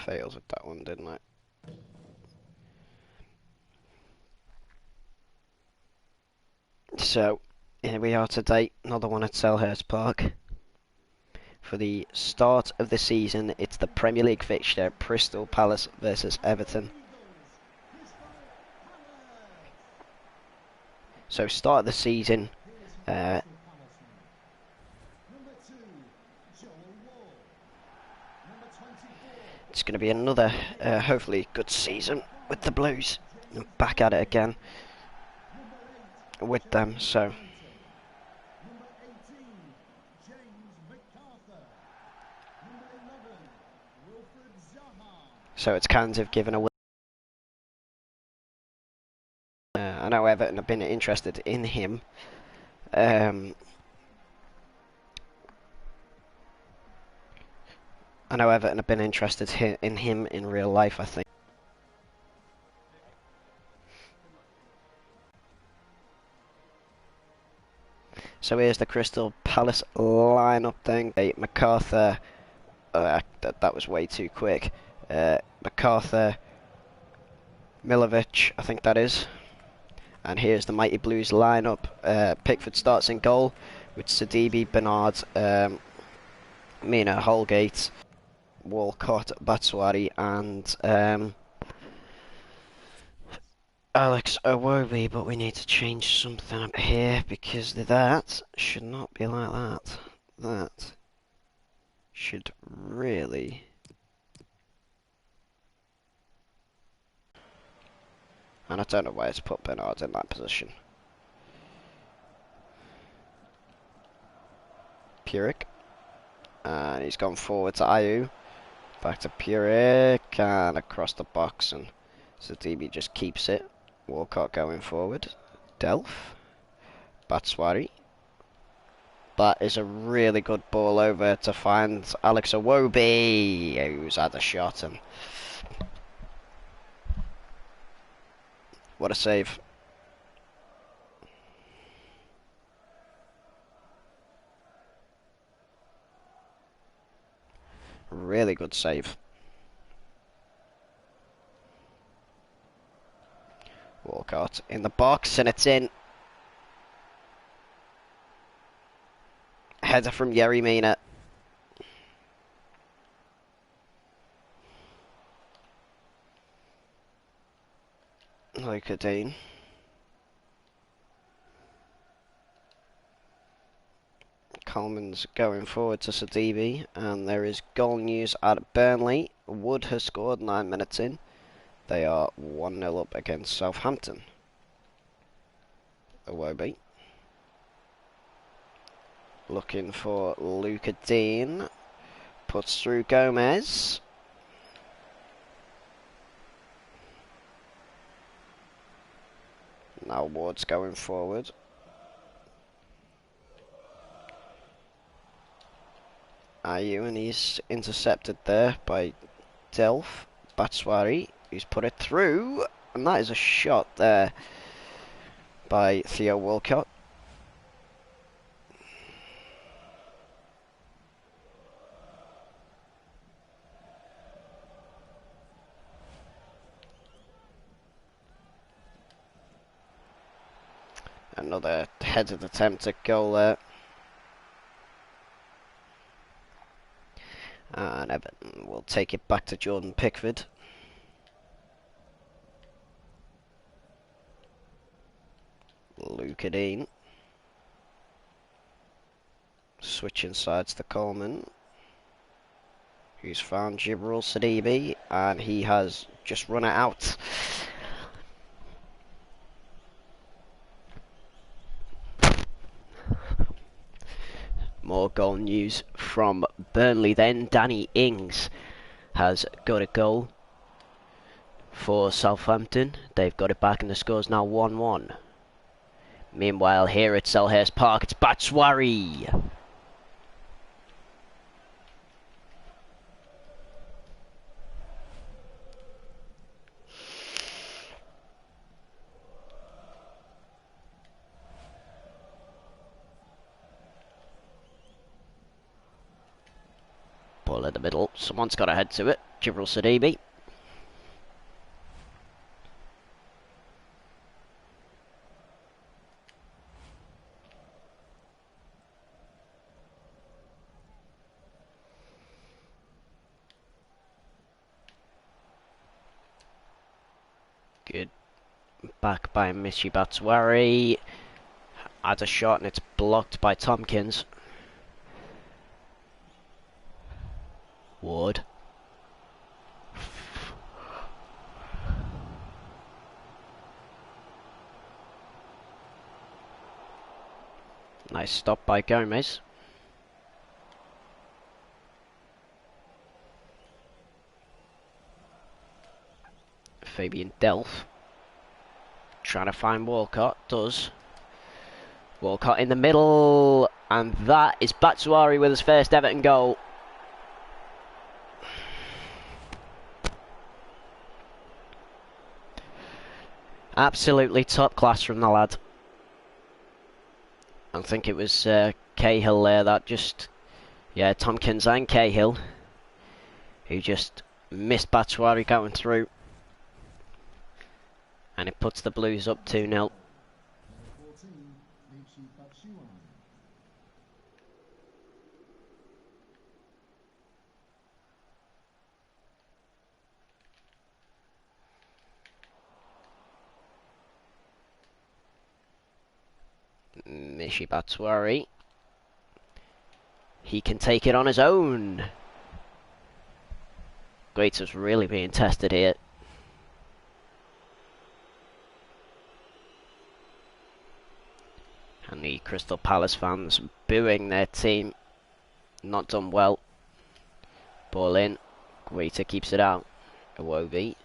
failed with that one, didn't I? So, here we are today, another one at Selhurst Park. For the start of the season, it's the Premier League fixture, Crystal Palace versus Everton. So, start of the season, it's going to be another, hopefully, good season with the Blues. I'm back at it again with them, so... So it's kind of given away. I know Everton have been interested in him. I know Everton have been interested in him in real life, I think. So here's the Crystal Palace lineup thing. MacArthur, that was way too quick. MacArthur, Milovic, I think that is. And here's the Mighty Blues lineup. Pickford starts in goal with Sidibe, Bernard, Mina, Holgate, Walcott, Batshuayi, and Alex Iwobi, but we need to change something up here because that should not be like that. That should really... And I don't know why it's put Bernard in that position. Puric. And he's gone forward to Ayew. Back to Puric and across the box, and Sidibe just keeps it. Walcott going forward. Delph. Batshuayi. That is a really good ball over to find Alex Iwobi, who's had a shot, and what a save. Really good save. Walcott in the box, and it's in. Header from Yerry Mina. Luca Dean. Coleman's going forward to Sidibe, and there is goal news at Burnley. Wood has scored 9 minutes in. They are 1-0 up against Southampton. Iwobi. Looking for Luca Dean. Puts through Gomez. Now Ward's going forward. Ayew, and he's intercepted there by Delph. Batshuayi, who's put it through, and that is a shot there by Theo Walcott. Another headed attempt at goal there. And Everton will take it back to Jordan Pickford. Luca Dean. Switching sides to Coleman, who's found Jibril Sidibe, and he has just run it out. More goal news from Burnley then. Danny Ings has got a goal for Southampton. They've got it back and the score's now 1-1. Meanwhile, here at Selhurst Park, it's Batshuayi. Ball in the middle. Someone's got to head to it. Jibril Sidibe. Good. Back by Michy Batshuayi. Adds a shot and it's blocked by Tompkins. Ward. Nice stop by Gomez. Fabian Delph. Trying to find Walcott. Does. Walcott in the middle. And that is Batshuayi with his first Everton goal. Absolutely top class from the lad. I think it was Cahill there that just... Yeah, Tompkins and Cahill. Who just missed Batshuayi going through. And it puts the Blues up 2-0. Michy Batshuayi. He can take it on his own. Greats really being tested here. And the Crystal Palace fans booing their team. Not done well. Ball in. Guaita keeps it out. Iwobi.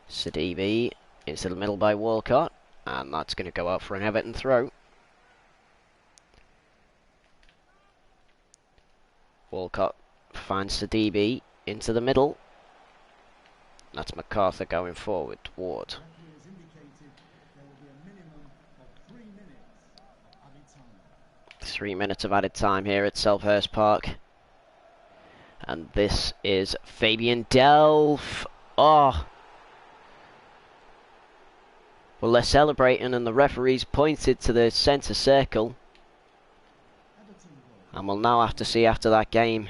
Sidibe into the middle by Walcott. And that's going to go out for an Everton throw. Walcott finds Sidibe into the middle. That's MacArthur going forward. Ward. 3 minutes of added time here at Selhurst Park. And this is Fabian Delph. Oh. Well, they're celebrating and the referee's pointed to the centre circle. And we'll now have to see after that game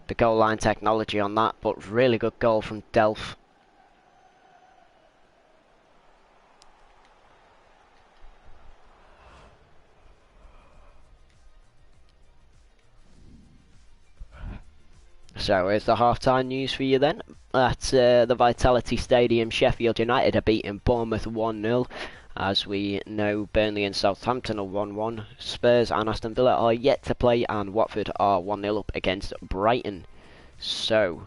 the goal line technology on that. But really good goal from Delph. So here's the half-time news for you then. At the Vitality Stadium, Sheffield United are beating Bournemouth 1-0. As we know, Burnley and Southampton are 1-1. Spurs and Aston Villa are yet to play, and Watford are 1-0 up against Brighton. So,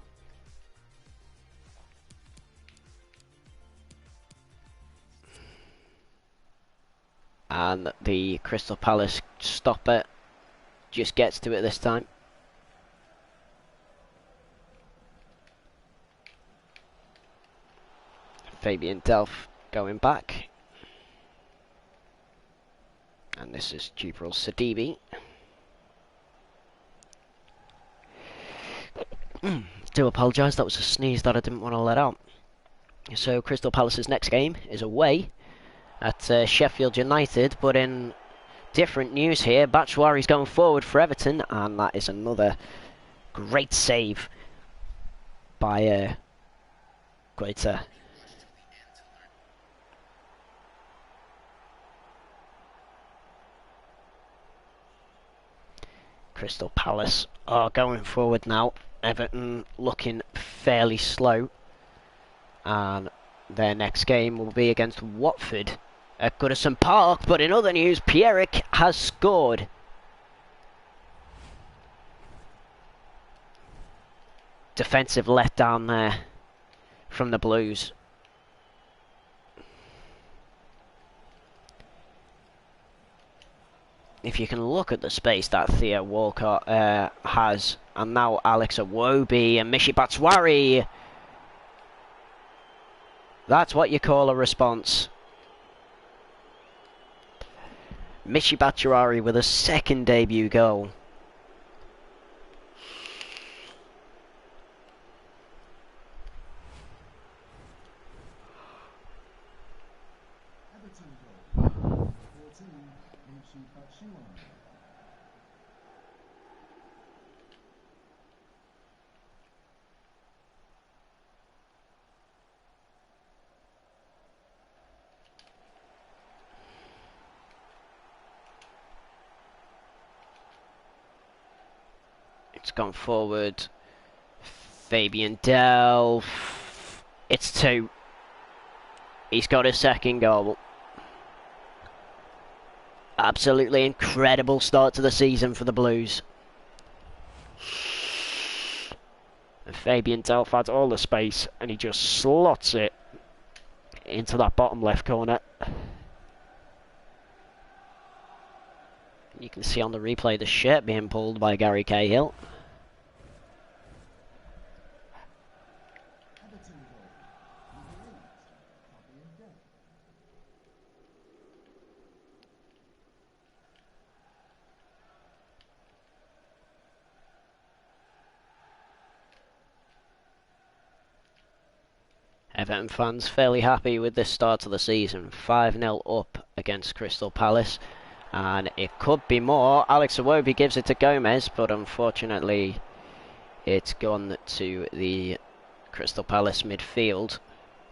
and the Crystal Palace stopper just gets to it this time. Fabian Delph going back. And this is Jibril Sidibe. Do apologise, that was a sneeze that I didn't want to let out. So Crystal Palace's next game is away at Sheffield United, but in different news here, Batshuayi's going forward for Everton, and that is another great save by Guaita. Crystal Palace are going forward now. Everton looking fairly slow. And their next game will be against Watford at Goodison Park. But in other news, Pierrick has scored. Defensive letdown there from the Blues. If you can look at the space that Theo Walcott has, and now Alex Iwobi and Michy Batshuayi, that's what you call a response. Michy Batshuayi with a second debut goal. It's gone forward. Fabian Delph. It's 2. He's got his second goal. Absolutely incredible start to the season for the Blues. And Fabian Delph had all the space and he just slots it into that bottom left corner. You can see on the replay the shirt being pulled by Gary Cahill. Everton fans fairly happy with this start of the season. 5-0 up against Crystal Palace. And it could be more. Alex Iwobi gives it to Gomez, but unfortunately it's gone to the Crystal Palace midfield.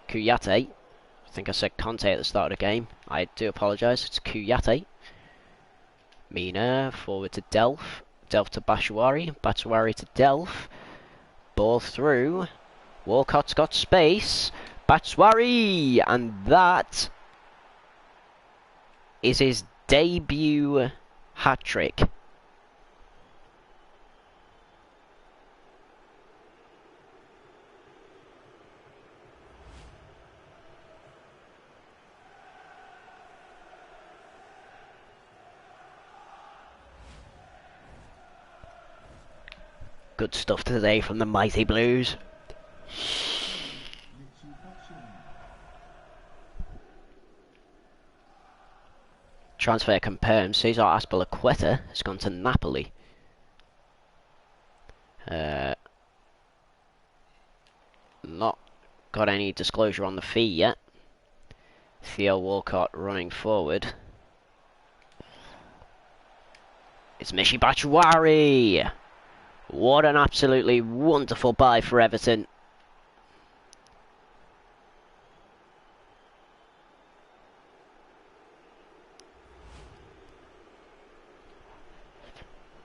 Kouyaté. I think I said Conte at the start of the game. I do apologise. It's Kouyaté. Mina forward to Delph. Delph to Batshuayi. Batshuayi to Delph. Ball through. Walcott's got space. Batshuayi! And that is his debut hat-trick. Good stuff today from the mighty Blues. Transfer confirmed. Cesar Azpilicueta has gone to Napoli. Not got any disclosure on the fee yet. Theo Walcott running forward. It's Michy Batshuayi. What an absolutely wonderful buy for Everton.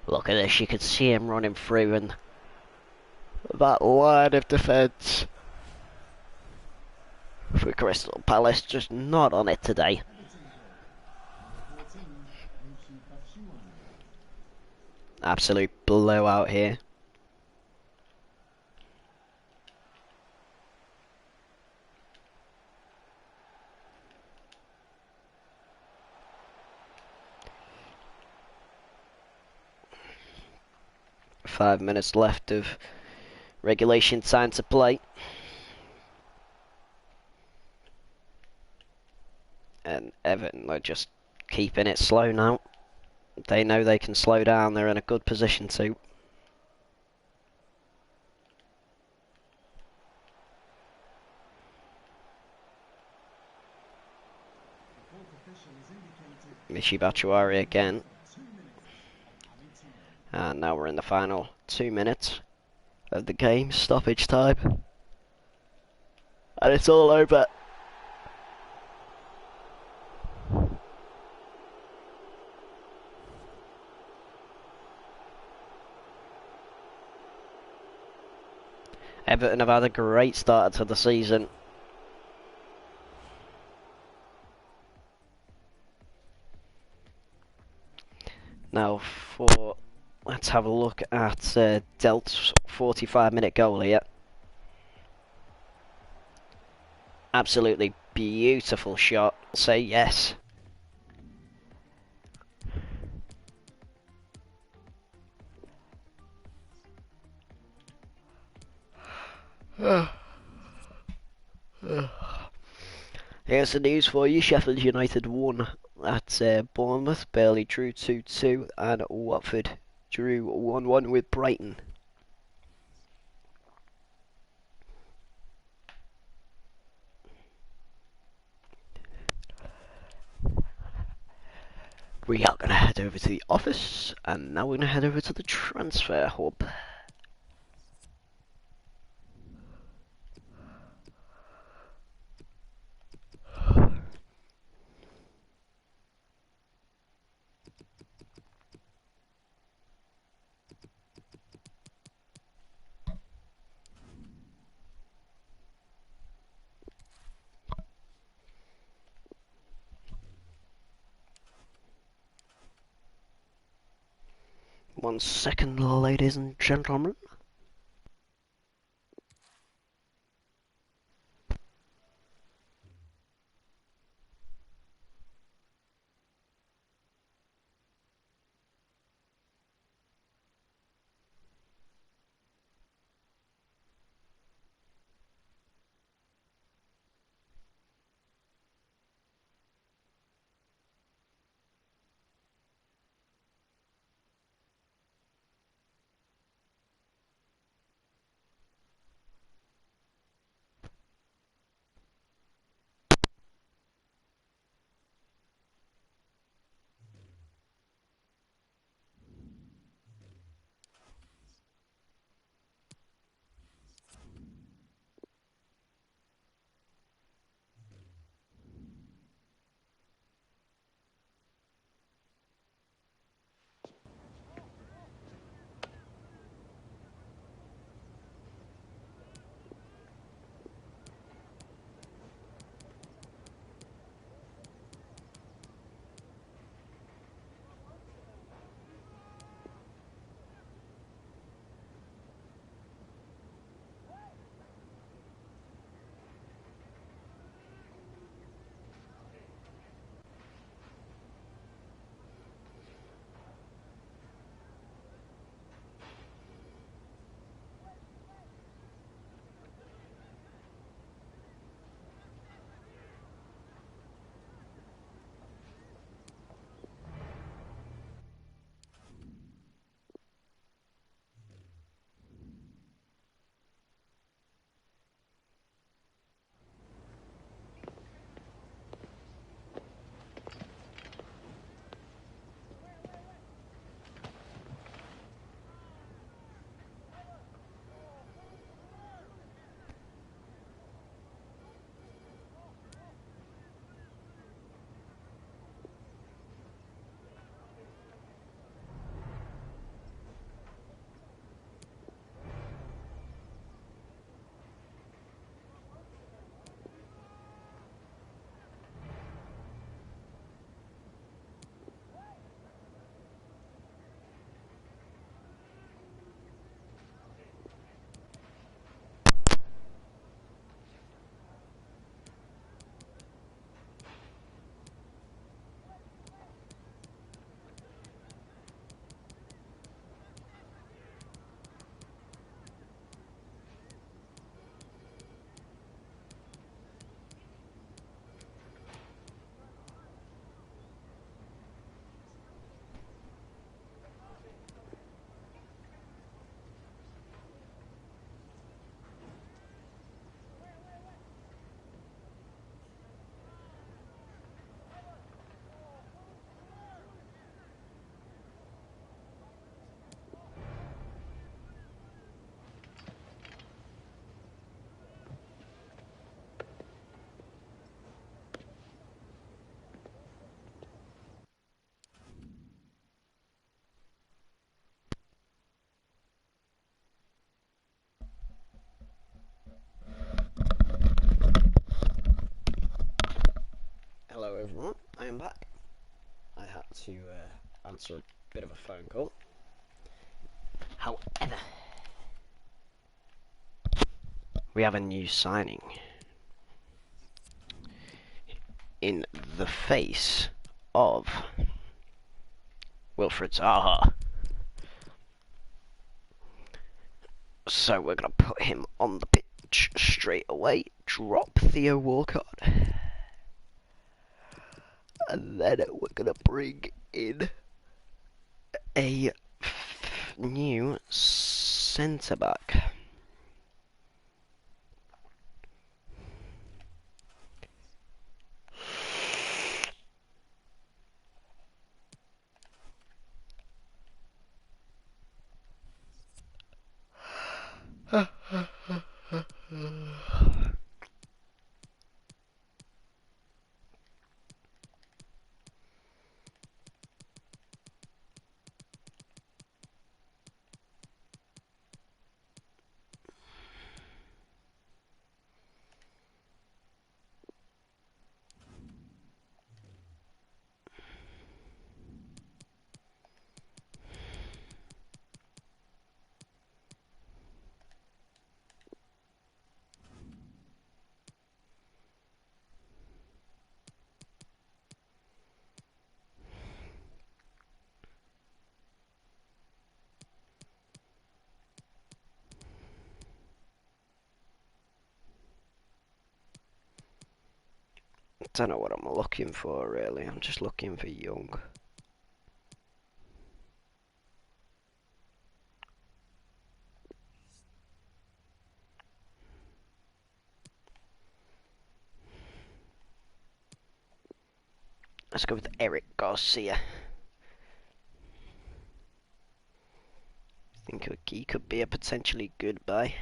Look at this, you could see him running through and that line of defence for Crystal Palace just not on it today. Absolute blowout here. Five minutes left of regulation time to play. And Everton are just keeping it slow now. They know they can slow down, they're in a good position to. Michy Batshuayi again. And now we're in the final 2 minutes of the game, stoppage time. And it's all over. Everton have had a great start to the season. Now let's have a look at Delt's 45-minute goal here. Absolutely beautiful shot. I'll say yes. Here's the news for you. Sheffield United won at Bournemouth. Burnley drew 2-2 and Watford drew 1-1 with Brighton. We are going to head over to the office, and now we're going to head over to the transfer hub. 1 second, ladies and gentlemen. Hello everyone, I am back. I had to answer a bit of a phone call. However, we have a new signing in the face of Wilfred Zaha. So we're going to put him on the pitch straight away, drop Theo Walcott, and then we're going to bring in a new centre-back. Don't know what I'm looking for really. I'm just looking for young. Let's go with Eric Garcia. I think he could be a potentially good buy.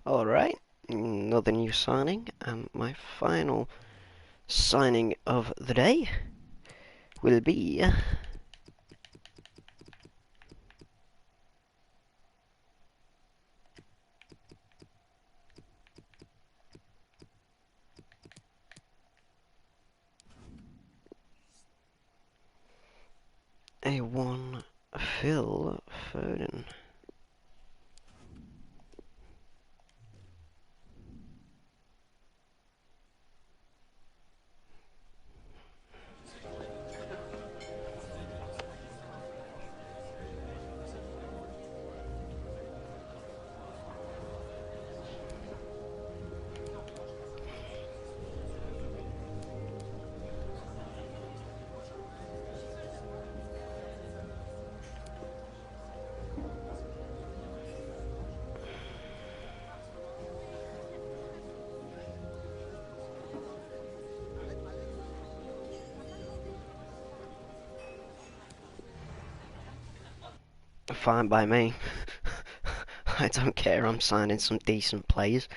Alright, another new signing, and my final signing of the day will be a one Phil Foden. Fine by me. I don't care, I'm signing some decent players.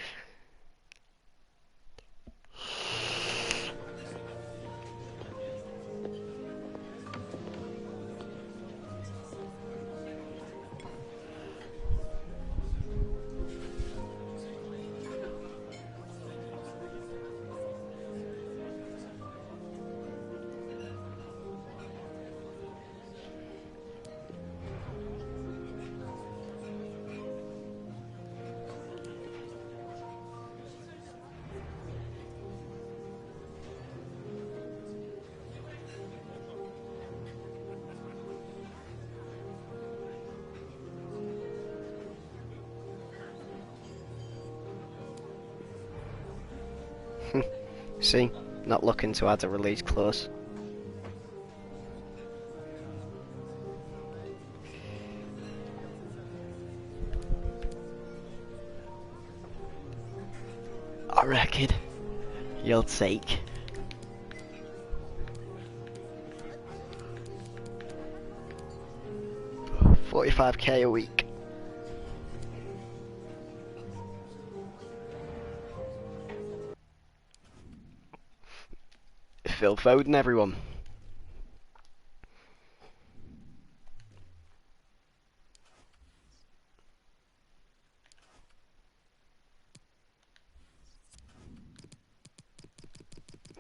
See, not looking to add a release clause. I reckon you'll take 45k a week. Phil Foden, everyone.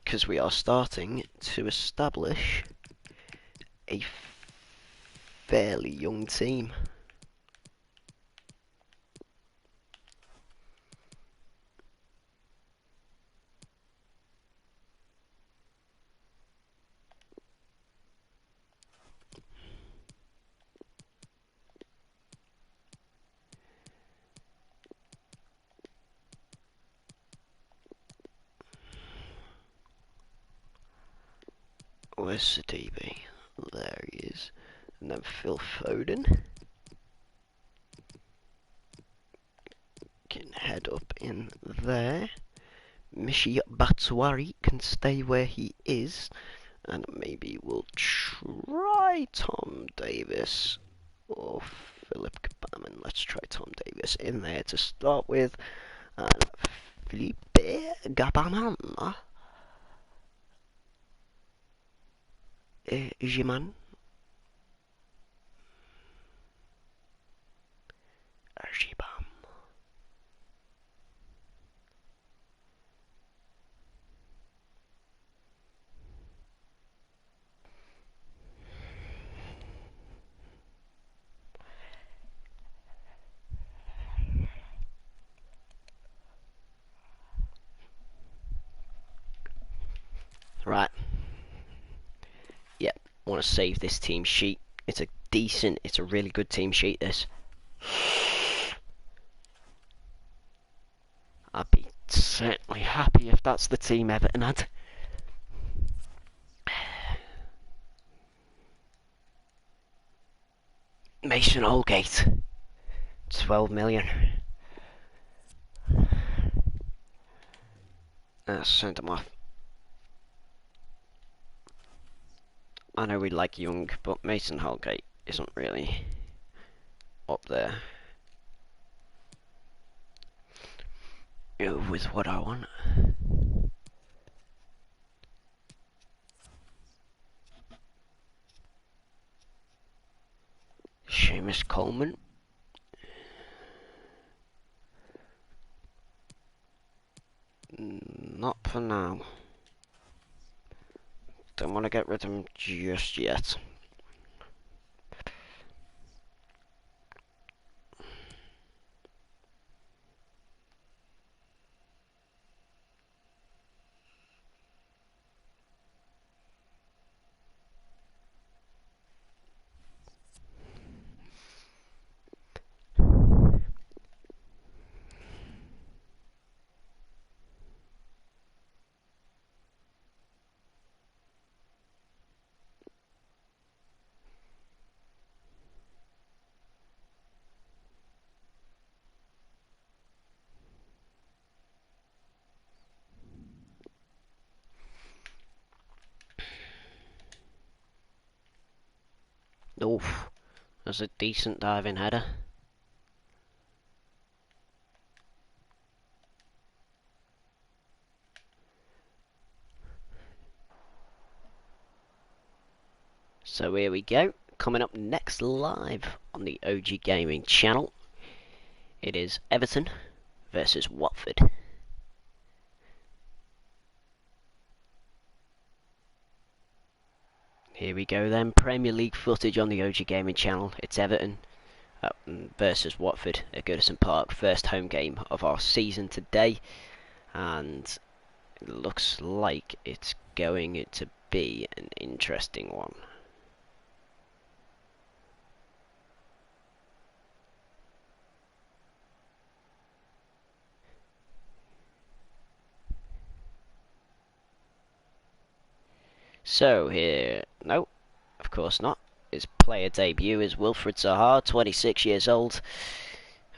Because we are starting to establish a fairly young team. Where's the DB? There he is. And then Phil Foden can head up in there. Mishi Batshuayi can stay where he is. And maybe we'll try Tom Davis or Philip Kapaman. Let's try Tom Davis in there to start with. And Philippe Gabaman. Jiman. Arjibam. Right. Yep. Want to save this team sheet. It's a really good team sheet, this. I'd be certainly happy if that's the team Everton had. Mason Holgate. 12 million. Send him off. I know we like Young, but Mason Holgate isn't really up there with what I want. Seamus Coleman. Not for now. Don't want to get rid of him just yet. Oof, that's a decent diving header. So here we go. Coming up next live on the OG Gaming channel, it is Everton versus Watford. Here we go then, Premier League footage on the OG Gaming channel. It's Everton versus Watford at Goodison Park. First home game of our season today. And it looks like it's going to be an interesting one. So here, no, of course not. His player debut is Wilfried Zaha, 26 years old,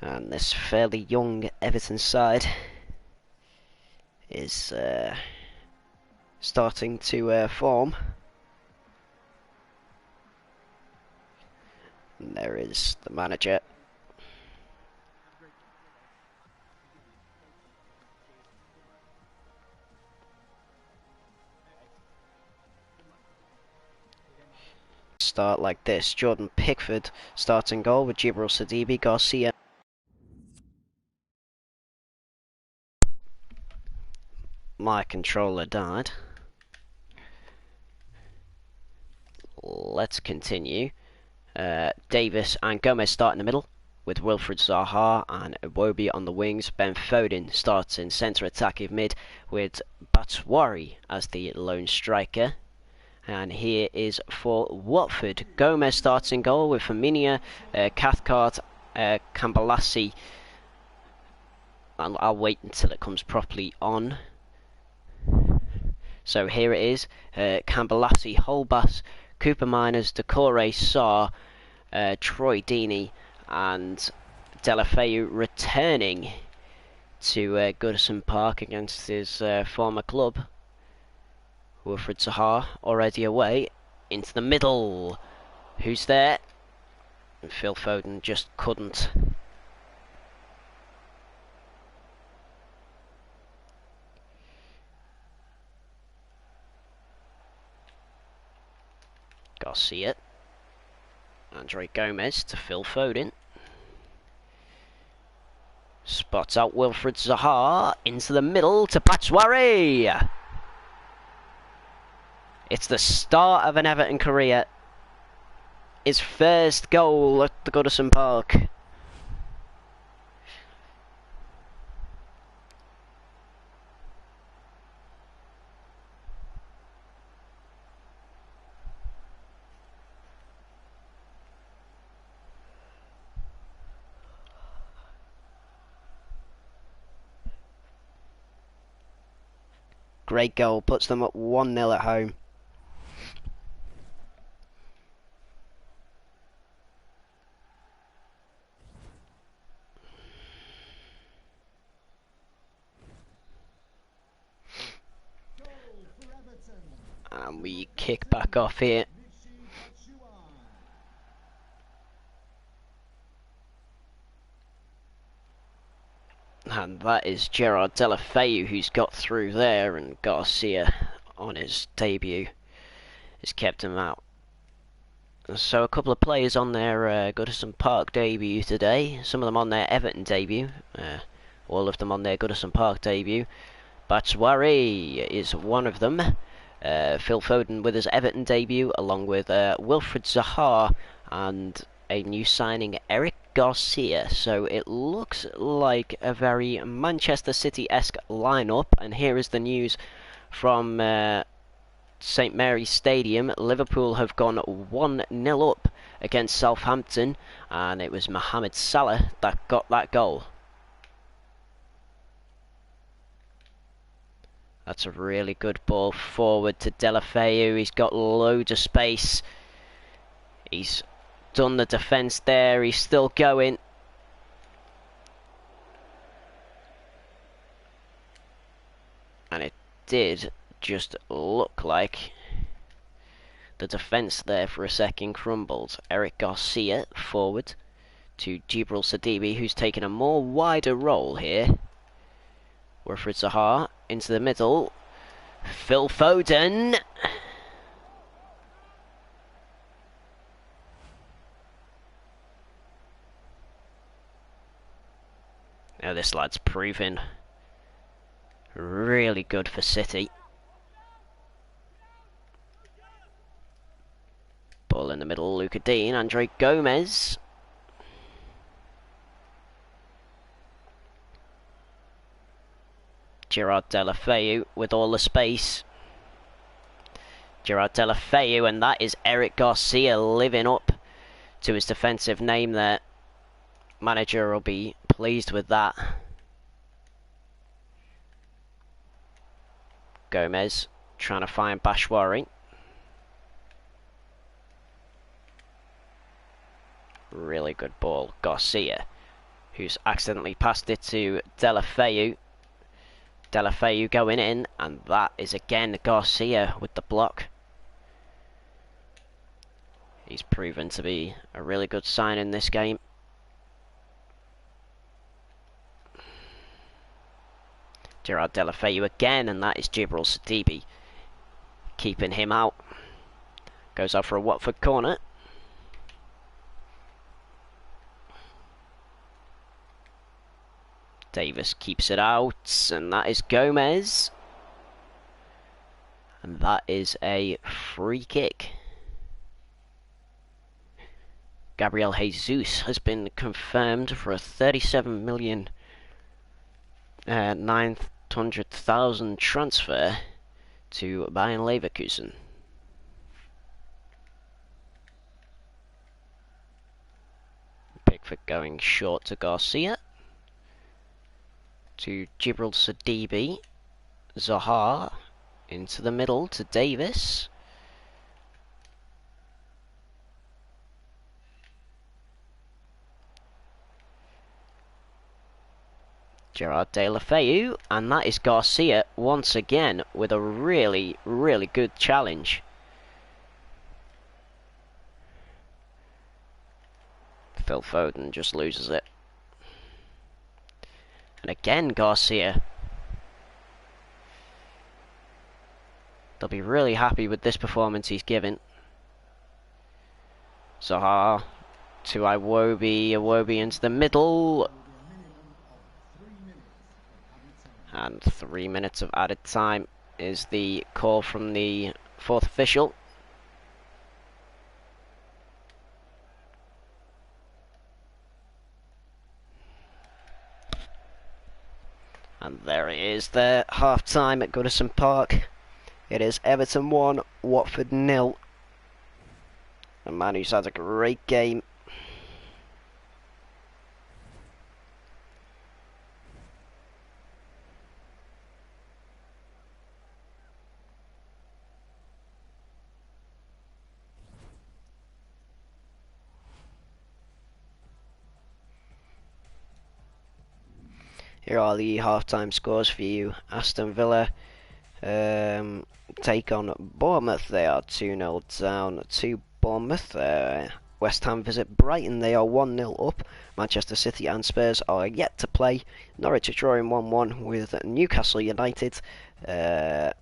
and this fairly young Everton side is starting to form. And there is the manager. Start like this. Jordan Pickford starting goal with Jibril Sidibe, Garcia. My controller died. Let's continue. Davis and Gomez start in the middle with Wilfred Zaha and Iwobi on the wings. Ben Foden starts in centre attacking mid with Batshuayi as the lone striker. And here is for Watford. Gomez starts in goal with Firmino, Cathcart, Kambalasi. And I'll wait until it comes properly on. So here it is. Kambalasi, Holbas, Cooper Miners, Decore, Sarr, Troy Deeney and Delafeu returning to Goodison Park against his former club. Wilfred Zaha already away. Into the middle. Who's there? And Phil Foden just couldn't. Garcia. Andre Gomez to Phil Foden. Spots out Wilfred Zaha. Into the middle to Batshuayi. It's the start of an Everton career. His first goal at the Goodison Park. Great goal, puts them up 1-0 at home. And we kick back off here. And that is Gerard Delafeu who's got through there, and Garcia on his debut has kept him out. So a couple of players on their Goodison Park debut today, some of them on their Everton debut, all of them on their Goodison Park debut. Batshuayi is one of them. Phil Foden with his Everton debut, along with Wilfred Zaha and a new signing, Eric Garcia. So it looks like a very Manchester City-esque lineup. And here is the news from St Mary's Stadium. Liverpool have gone 1-0 up against Southampton, and it was Mohamed Salah that got that goal. That's a really good ball forward to Delafeu. He's got loads of space. He's done the defence there. He's still going. And it did just look like the defence there for a second crumbled. Eric Garcia forward to Jibril Sidibe, who's taken a more wider role here. Wilfred Zaha into the middle. Phil Foden. Now this lad's proven really good for City. Ball in the middle, Luca Dean, Andre Gomez. Gerard Delafeu with all the space. Gerard Delafeu, and that is Eric Garcia living up to his defensive name there. Manager will be pleased with that. Gomez trying to find Batshuayi. Really good ball. Garcia, who's accidentally passed it to Delafeu. Delafeu going in, and that is again Garcia with the block. He's proven to be a really good sign in this game. Gerard Deulofeu again, and that is Djibril Sidibe keeping him out. Goes out for a Watford corner. Davis keeps it out, and that is Gomez. And that is a free kick. Gabriel Jesus has been confirmed for a 37,900,000 transfer to Bayern Leverkusen. Pickford going short to Garcia. To Djibril Sidibe. Zaha into the middle to Davis. Gerard Deulofeu, and that is Garcia once again with a really, really good challenge. Phil Foden just loses it. And again Garcia. They'll be really happy with this performance he's given. Zaha to Iwobi, Iwobi into the middle. And 3 minutes of added time is the call from the fourth official. And there it is, the half-time at Goodison Park. It is Everton 1, Watford 0. A man who's had a great game. Here are the half-time scores for you. Aston Villa take on Bournemouth. They are 2-0 down to Bournemouth. West Ham visit Brighton. They are 1-0 up. Manchester City and Spurs are yet to play. Norwich are drawing 1-1 with Newcastle United. And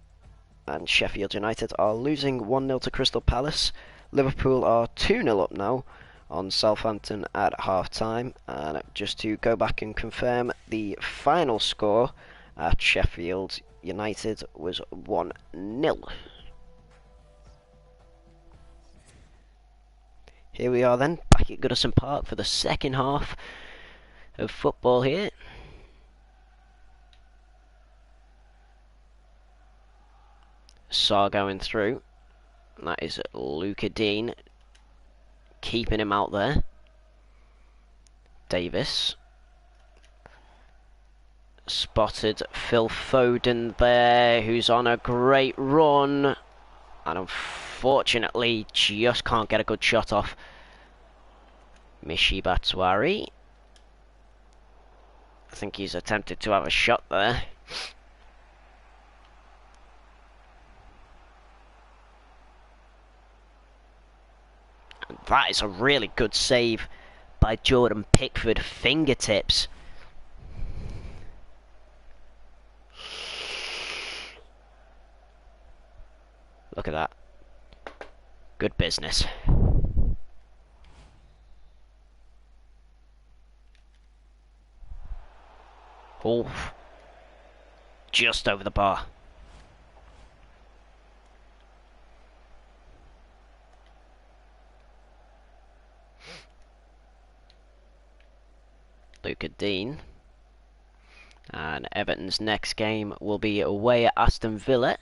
Sheffield United are losing 1-0 to Crystal Palace. Liverpool are 2-0 up now on Southampton at half-time. And just to go back and confirm, the final score at Sheffield United was 1-0. Here we are then, back at Goodison Park for the second half of football here. Sarr going through. That is Luca Dean keeping him out there. Davis. Spotted Phil Foden there, who's on a great run. And unfortunately, just can't get a good shot off. Michy Batshuayi. I think he's attempted to have a shot there. And that is a really good save by Jordan Pickford. Fingertips. Look at that. Good business. Oh, just over the bar. Luca Dean. And Everton's next game will be away at Aston Villa.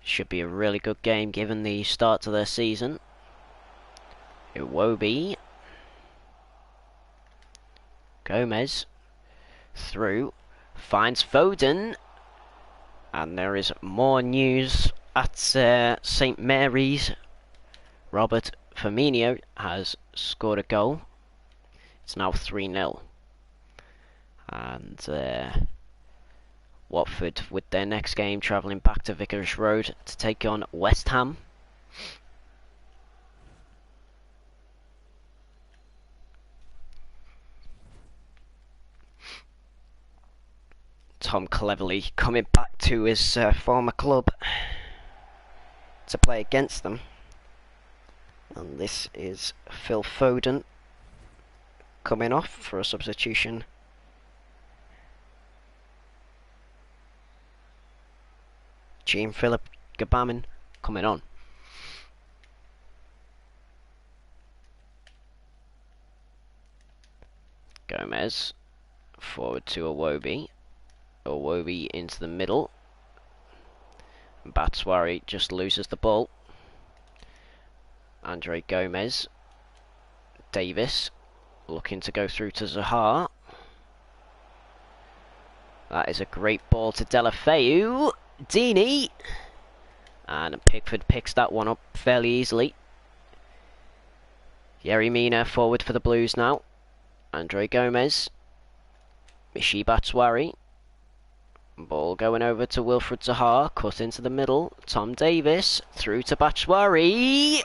Should be a really good game given the start to their season. Iwobi. Gomez. Through. Finds Foden. And there is more news at St Mary's. Robert Firmino has scored a goal. It's now 3-0. And Watford with their next game travelling back to Vicarage Road to take on West Ham. Tom cleverly coming back to his former club to play against them. And this is Phil Foden coming off for a substitution. Jean-Philippe Gbamin coming on. Gomez forward to Iwobi. Iwobi into the middle. Batshuayi just loses the ball. Andre Gomez. Davis looking to go through to Zaha. That is a great ball to Deulofeu. Deeney. And Pickford picks that one up fairly easily. Yerry Mina forward for the Blues now. Andre Gomez. Michy Batshuayi. Ball going over to Wilfried Zaha. Cut into the middle. Tom Davis. Through to Batshuayi.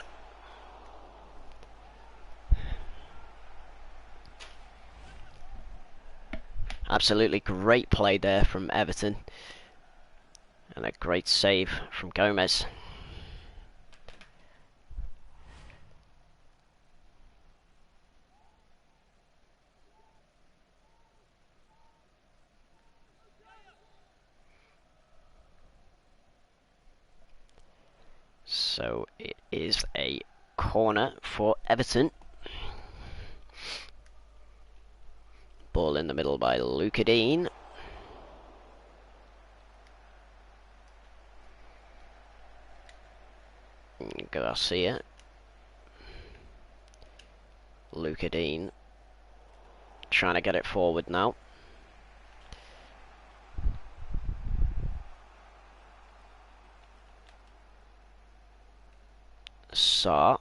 Absolutely great play there from Everton. And a great save from Gomez. So it is a corner for Everton. Ball in the middle by Luca Dean. Garcia. Luca Dean. Trying to get it forward now. Sarr.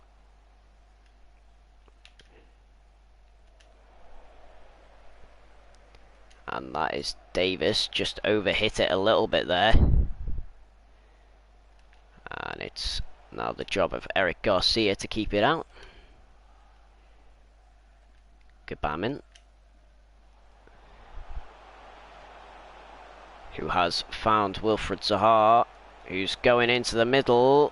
And that is Davis, just overhit it a little bit there. And it's now the job of Eric Garcia to keep it out. Gbamin, who has found Wilfried Zaha, who's going into the middle.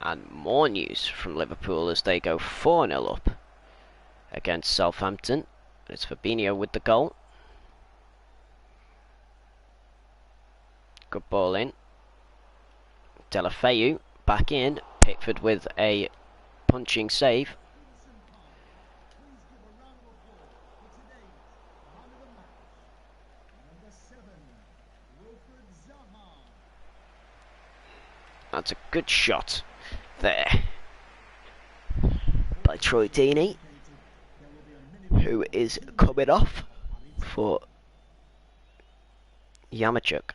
And more news from Liverpool as they go 4-0 up against Southampton. It's Fabinho with the goal. Good ball in. Deulofeu back in. Pickford with a punching save. That's a good shot there by Troy Deeney, who is coming off for Yaremchuk.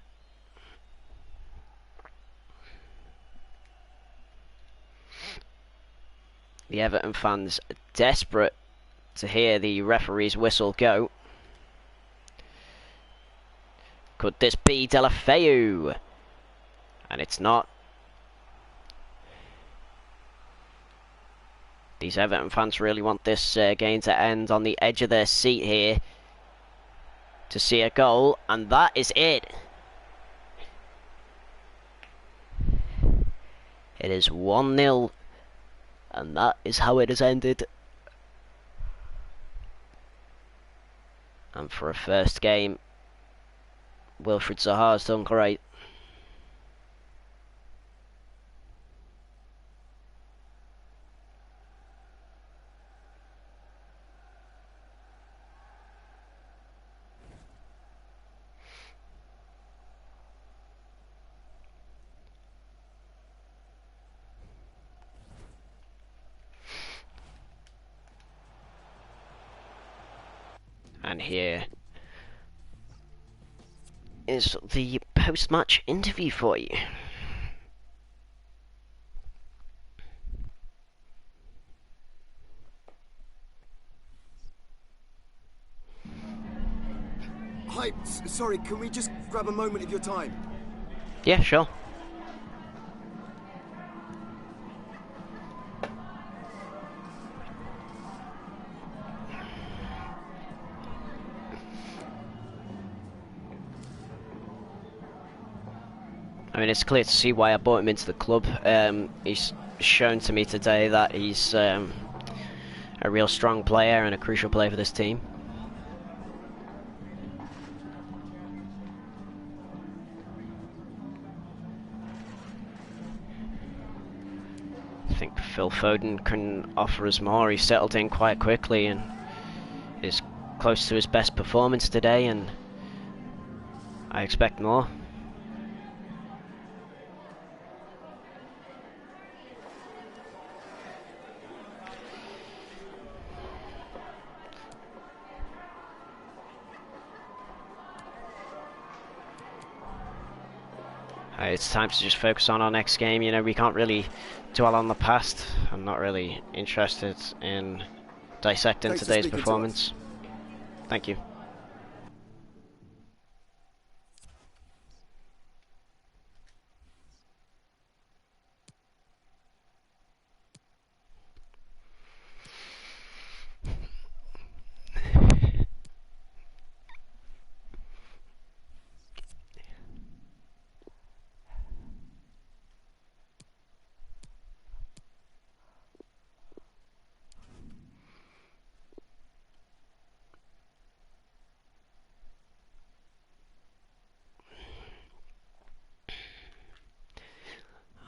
The Everton fans are desperate to hear the referee's whistle go. Could this be Deulofeu? And it's not. These Everton fans really want this game to end on the edge of their seat here to see a goal, and that is it. It is 1-0, and that is how it has ended. And for a first game, Wilfried Zaha has done great. And here is the post-match interview for you. Hi, sorry, can we just grab a moment of your time? Yeah, sure. I mean, it's clear to see why I brought him into the club. He's shown to me today that he's a real strong player and a crucial player for this team. I think Phil Foden can offer us more. He settled in quite quickly and is close to his best performance today, and I expect more. It's time to just focus on our next game. You know, we can't really dwell on the past. I'm not really interested in dissecting today's performance. Thank you.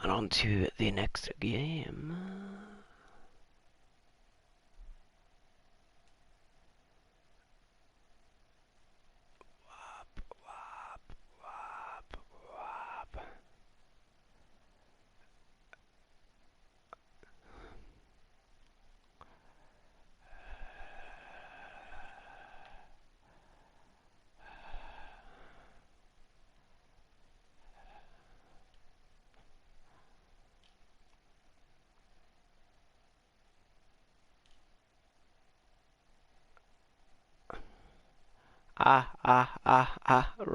And on to the next game.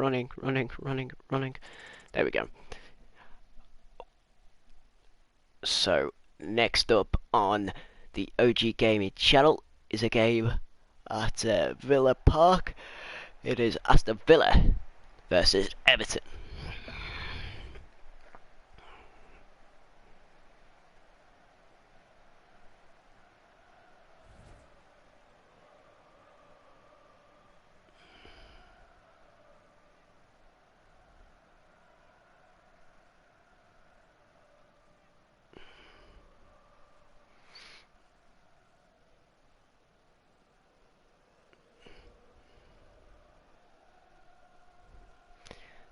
Running. There we go. So, next up on the OG Gaming channel is a game at Villa Park. It is Aston Villa versus Everton.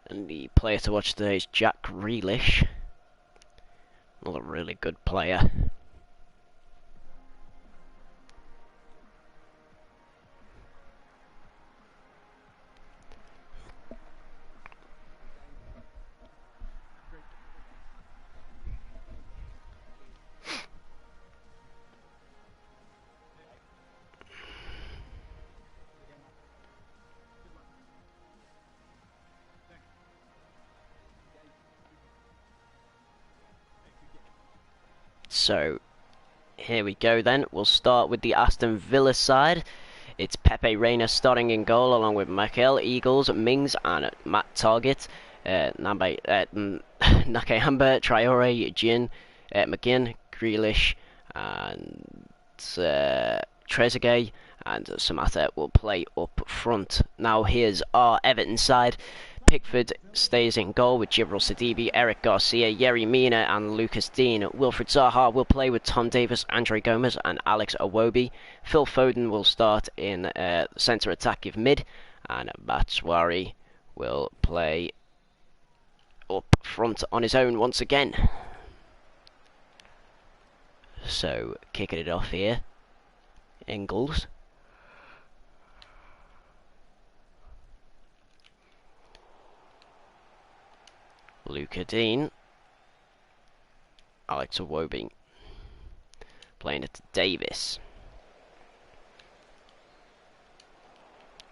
And the player to watch today is Jack Grealish. Another really good player. So, here we go then. We'll start with the Aston Villa side. It's Pepe Reina starting in goal along with Michael Eagles, Mings and Matt Target. Nakayamba, Traore, Jin, McGinn, Grealish and Trezeguet and Samata will play up front. Now here's our Everton side. Pickford stays in goal with Jibril Sidibe, Eric Garcia, Yerry Mina and Lucas Dean. Wilfred Zaha will play with Tom Davis, Andre Gomez and Alex Iwobi. Phil Foden will start in centre attacking mid, and Batshuayi will play up front on his own once again. So, kicking it off here, Ingles. Luca Dean, Alex Iwobi, playing it to Davis.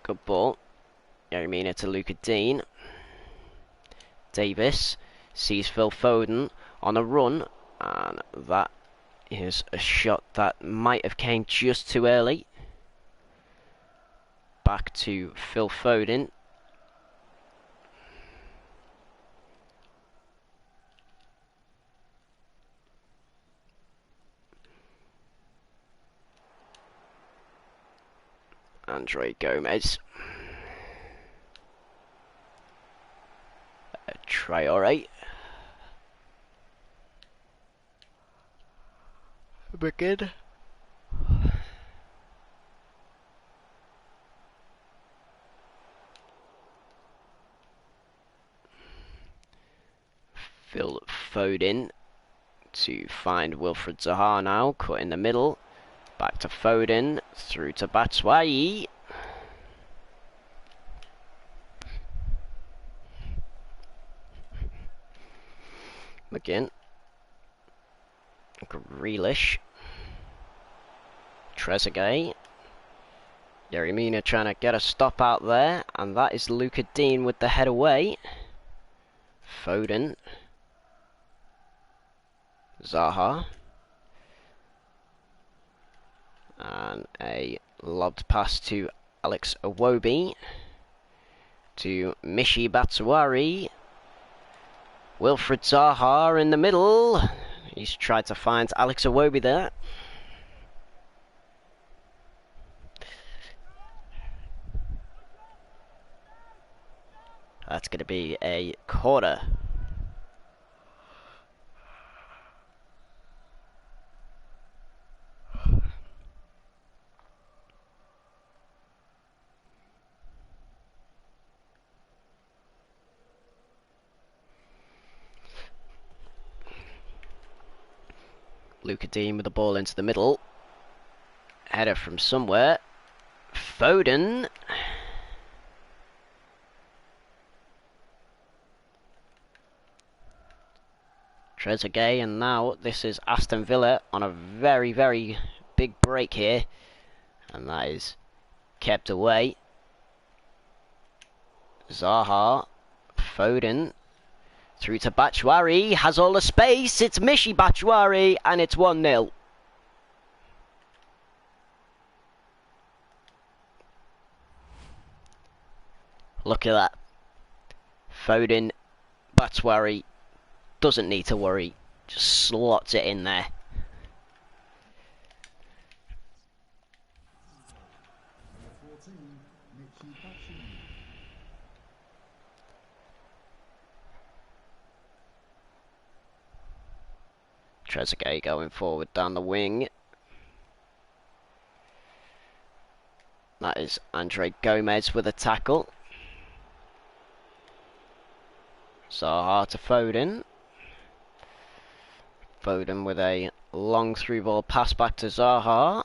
Good ball. Yeremina to Luca Dean. Davis sees Phil Foden on a run, and that is a shot that might have came just too early. Back to Phil Foden. Andre Gomez. Traore. Begin. Phil Foden to find Wilfried Zaha now, cut in the middle. Back to Foden, through to Batshuayi. McGinn. Grealish. Trezeguet. Yeremina trying to get a stop out there, and that is Luca Dean with the head away. Foden. Zaha. And a lobbed pass to Alex Iwobi. To Michy Batshuayi. Wilfried Zaha in the middle. He's tried to find Alex Iwobi there. That's going to be a corner. Luca Dean with the ball into the middle. Header from somewhere. Foden. Trezeguet, and now this is Aston Villa on a very, very big break here. And that is kept away. Zaha. Foden. Through to Batshuayi, has all the space, it's Michy Batshuayi, and it's 1-0. Look at that. Foden, Batshuayi, doesn't need to worry, just slots it in there. Trezeguet going forward down the wing. That is Andre Gomez with a tackle. Zaha to Foden. Foden with a long through ball pass back to Zaha.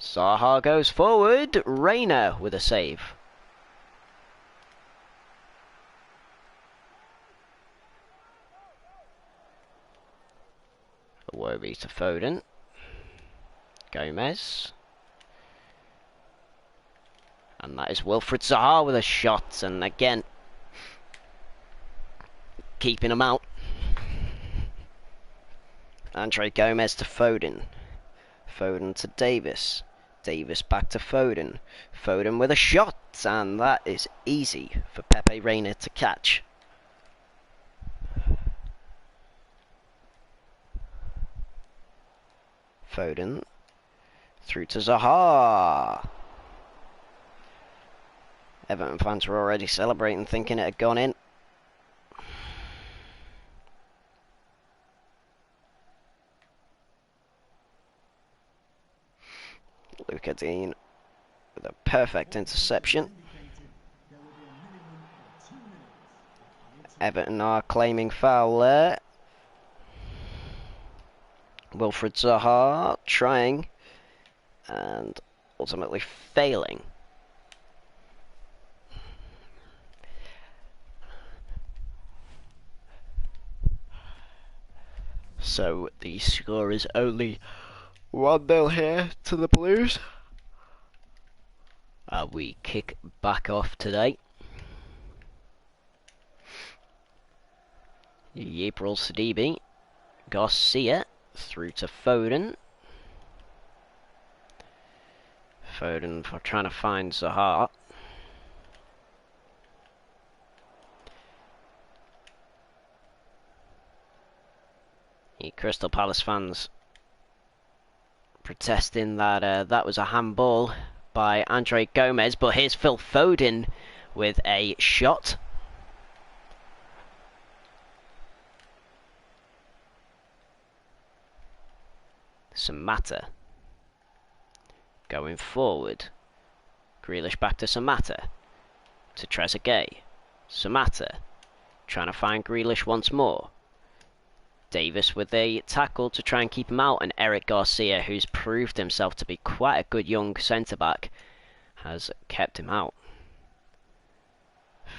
Zaha goes forward. Reina with a save. Iwobi to Foden. Gomez. And that is Wilfried Zaha with a shot. And again, keeping him out. Andre Gomez to Foden. Foden to Davis. Davis back to Foden. Foden with a shot. And that is easy for Pepe Reina to catch. Foden through to Zaha. Everton fans were already celebrating, thinking it had gone in. Luca Dean with a perfect interception. Everton are claiming foul there. Wilfried Zaha trying and ultimately failing. So the score is only 1-0 here to the Blues. We kick back off today. Yibril Sidibe. Garcia through to Foden. Foden for trying to find Zaha. The Crystal Palace fans protesting that that was a handball by Andre Gomez, but here's Phil Foden with a shot. Samatta going forward. Grealish back to Samatta. To Trezeguet. Samatta trying to find Grealish once more. Davis with a tackle to try and keep him out, and Eric Garcia, who's proved himself to be quite a good young centre-back, has kept him out.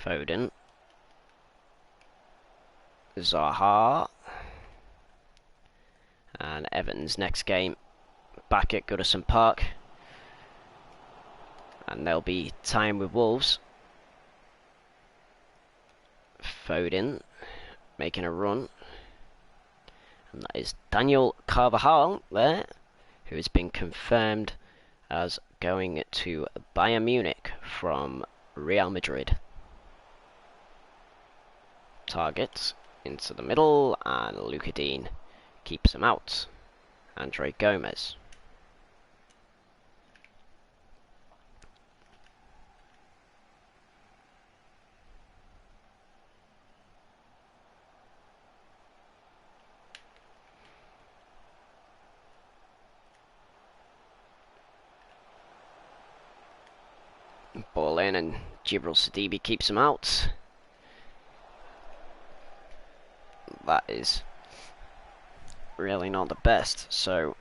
Foden. Zaha. And Everton's next game back at Goodison Park. And they'll be tying with Wolves. Foden making a run. And that is Daniel Carvajal there, who has been confirmed as going to Bayern Munich from Real Madrid. Target into the middle, and Luka Dean keeps him out. Andre Gomez. Ball in, and Yibril Sidibe keeps him out. That is really not the best. So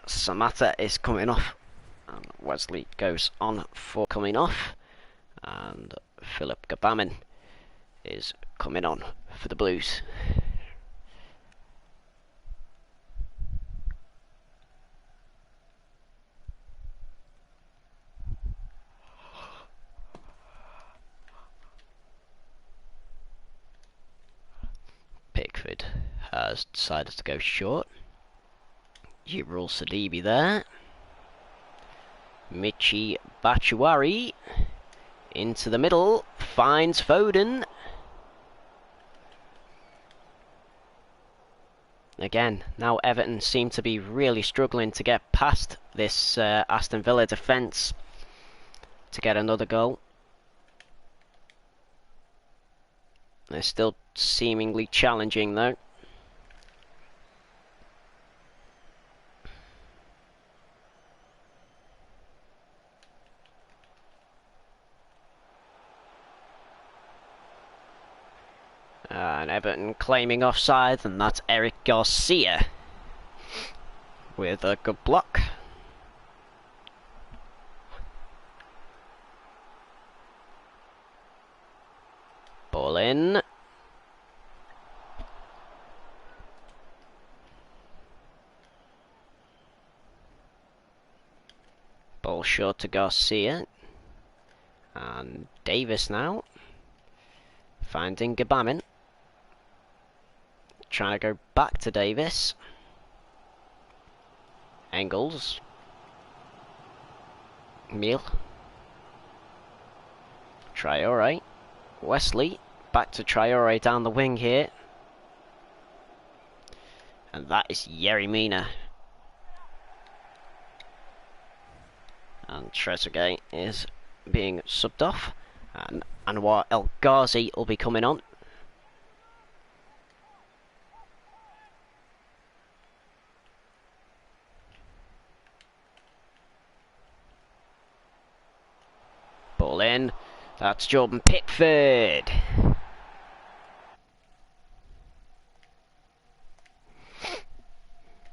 Samatta is coming off, and Wesley goes on for coming off, and Philip Gabamin is coming on for the Blues. Pickford has decided to go short. Yibril Sidibe there. Michy Batshuayi into the middle, finds Foden. Again, now Everton seem to be really struggling to get past this Aston Villa defence to get another goal. They're still seemingly challenging though. And Everton claiming offside, and that's Eric Garcia with a good block. Ball in. Ball short to Garcia. And Davis now. Finding Gabamin. Trying to go back to Davis. Engels. Meal. Traore. Wesley. Back to Traore down the wing here. And that is Yerry Mina. And Trezeguet is being subbed off. And Anwar El Ghazi will be coming on. Ball in. That's Jordan Pickford.